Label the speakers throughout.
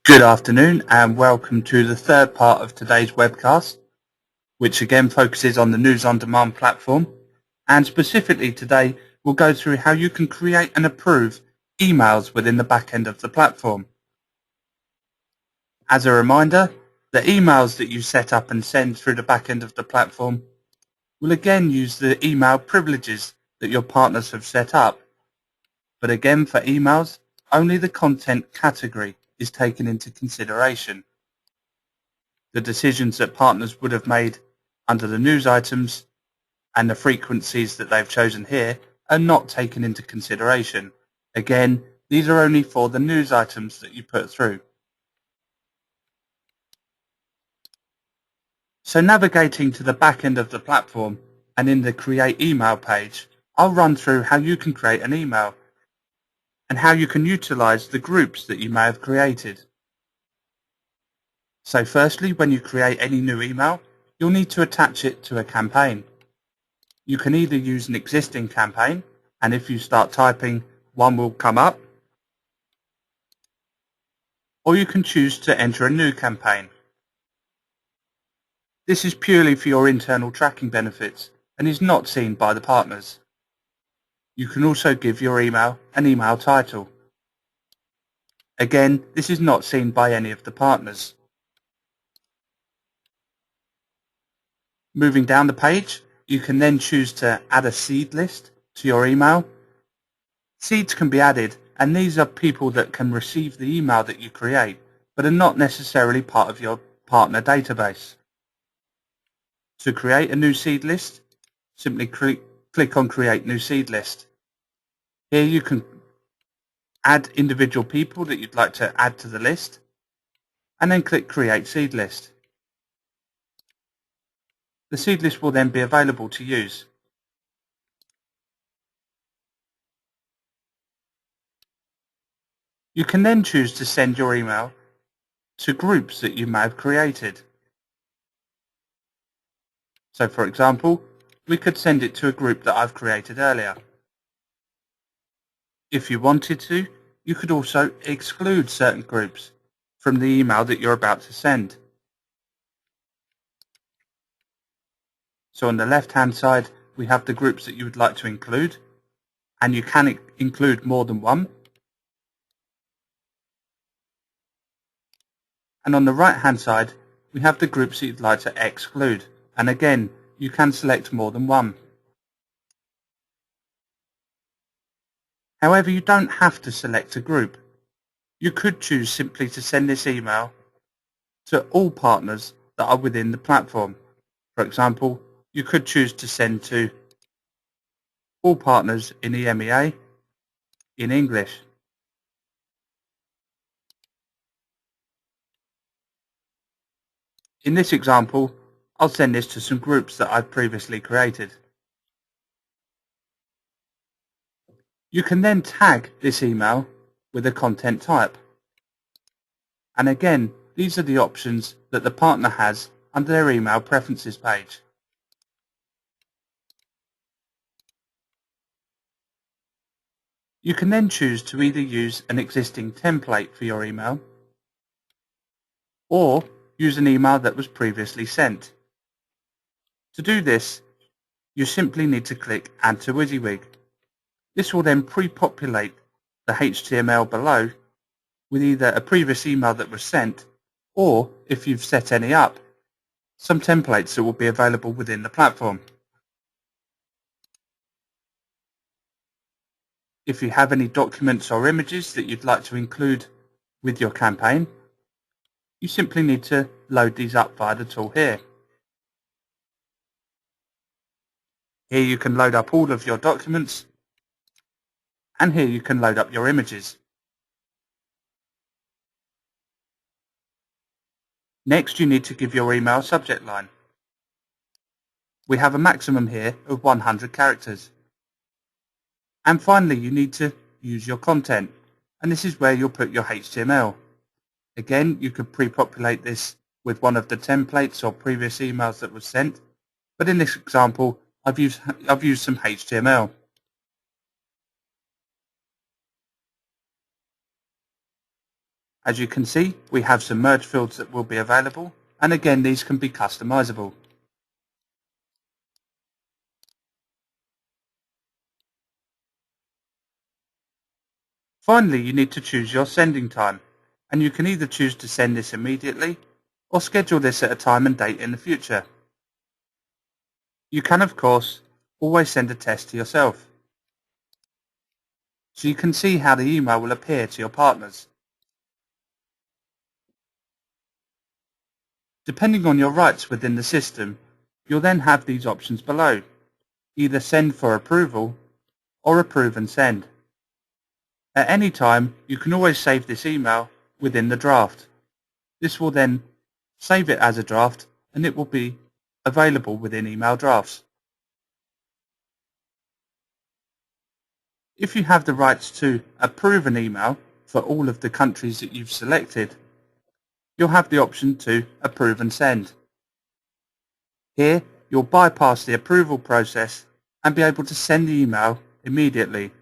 Speaker 1: Good afternoon and welcome to the third part of today's webcast, which again focuses on the News on Demand platform. And specifically today, we'll go through how you can create and approve emails within the back end of the platform. As a reminder, the emails that you set up and send through the back end of the platform will again use the email privileges that your partners have set up. But again, for emails, only the content category is taken into consideration. The decisions that partners would have made under the news items and the frequencies that they've chosen here are not taken into consideration. Again, these are only for the news items that you put through. So navigating to the back end of the platform and in the Create Email page, I'll run through how you can create an email and how you can utilize the groups that you may have created. So firstly, when you create any new email, you'll need to attach it to a campaign. You can either use an existing campaign, and if you start typing, one will come up, or you can choose to enter a new campaign. This is purely for your internal tracking benefits and is not seen by the partners. You can also give your email an email title. Again, this is not seen by any of the partners. Moving down the page, you can then choose to add a seed list to your email. Seeds can be added, and these are people that can receive the email that you create, but are not necessarily part of your partner database. To create a new seed list, simply click on Create New Seed List. Here you can add individual people that you'd like to add to the list, and then click Create Seed List. The seed list will then be available to use. You can then choose to send your email to groups that you may have created. So for example, we could send it to a group that I've created earlier. If you wanted to, you could also exclude certain groups from the email that you're about to send. So on the left-hand side, we have the groups that you would like to include, and you can include more than one. And on the right-hand side, we have the groups that you'd like to exclude. And again, you can select more than one. However, you don't have to select a group. You could choose simply to send this email to all partners that are within the platform. For example, you could choose to send to all partners in EMEA in English. In this example, I'll send this to some groups that I've previously created. You can then tag this email with a content type. And again, these are the options that the partner has under their email preferences page. You can then choose to either use an existing template for your email or use an email that was previously sent. To do this, you simply need to click Add to WYSIWYG. This will then pre-populate the HTML below with either a previous email that was sent or, if you've set any up, some templates that will be available within the platform. If you have any documents or images that you'd like to include with your campaign, you simply need to load these up via the tool here. Here you can load up all of your documents, and here you can load up your images. Next, you need to give your email a subject line. We have a maximum here of 100 characters. And finally, you need to use your content, and this is where you'll put your HTML. Again, you could pre-populate this with one of the templates or previous emails that was sent, but in this example, I've used some HTML. As you can see, we have some merge fields that will be available, and again these can be customizable. Finally, you need to choose your sending time, and you can either choose to send this immediately or schedule this at a time and date in the future. You can, of course, always send a test to yourself, so you can see how the email will appear to your partners. Depending on your rights within the system, you'll then have these options below: either send for approval or approve and send. At any time, you can always save this email within the draft. This will then save it as a draft, and it will be available within email drafts. If you have the rights to approve an email for all of the countries that you've selected, you'll have the option to approve and send. Here, you'll bypass the approval process and be able to send the email immediately.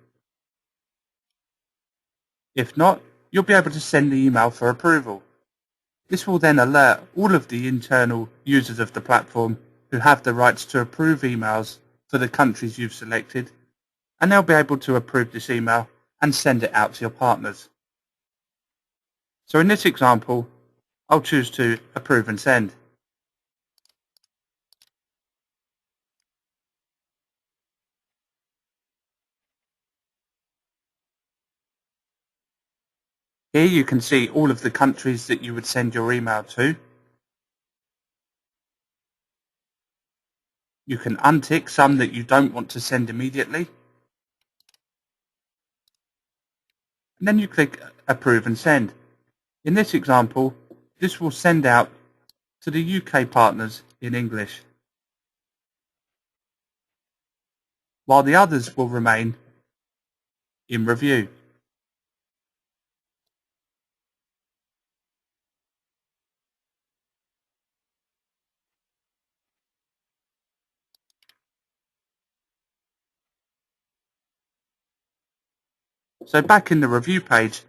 Speaker 1: If not, you'll be able to send the email for approval. This will then alert all of the internal users of the platform who have the rights to approve emails for the countries you've selected, and they'll be able to approve this email and send it out to your partners. So in this example, I'll choose to approve and send. Here you can see all of the countries that you would send your email to. You can untick some that you don't want to send immediately. And then you click approve and send. In this example, this will send out to the UK partners in English, while the others will remain in review. So back in the review page,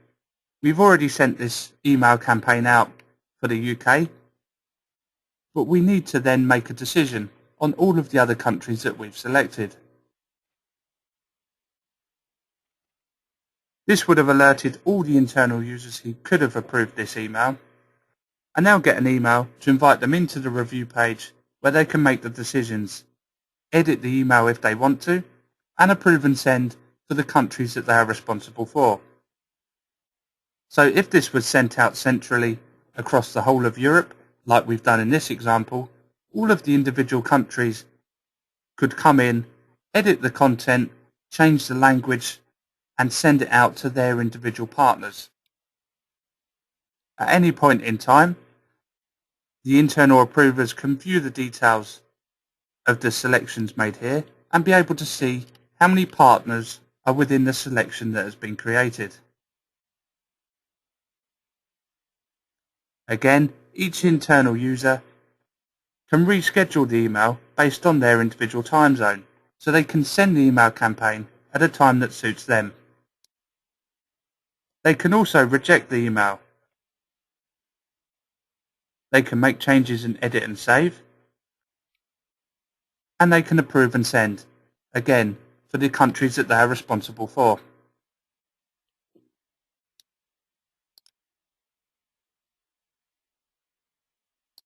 Speaker 1: we've already sent this email campaign out for the UK, but we need to then make a decision on all of the other countries that we've selected. This would have alerted all the internal users who could have approved this email, and they'll get an email to invite them into the review page where they can make the decisions, edit the email if they want to, and approve and send for the countries that they are responsible for. So if this was sent out centrally across the whole of Europe, like we've done in this example, all of the individual countries could come in, edit the content, change the language, and send it out to their individual partners. At any point in time, the internal approvers can view the details of the selections made here and be able to see how many partners are within the selection that has been created. Again, each internal user can reschedule the email based on their individual time zone, so they can send the email campaign at a time that suits them. They can also reject the email. They can make changes and edit and save, and they can approve and send, again, for the countries that they are responsible for.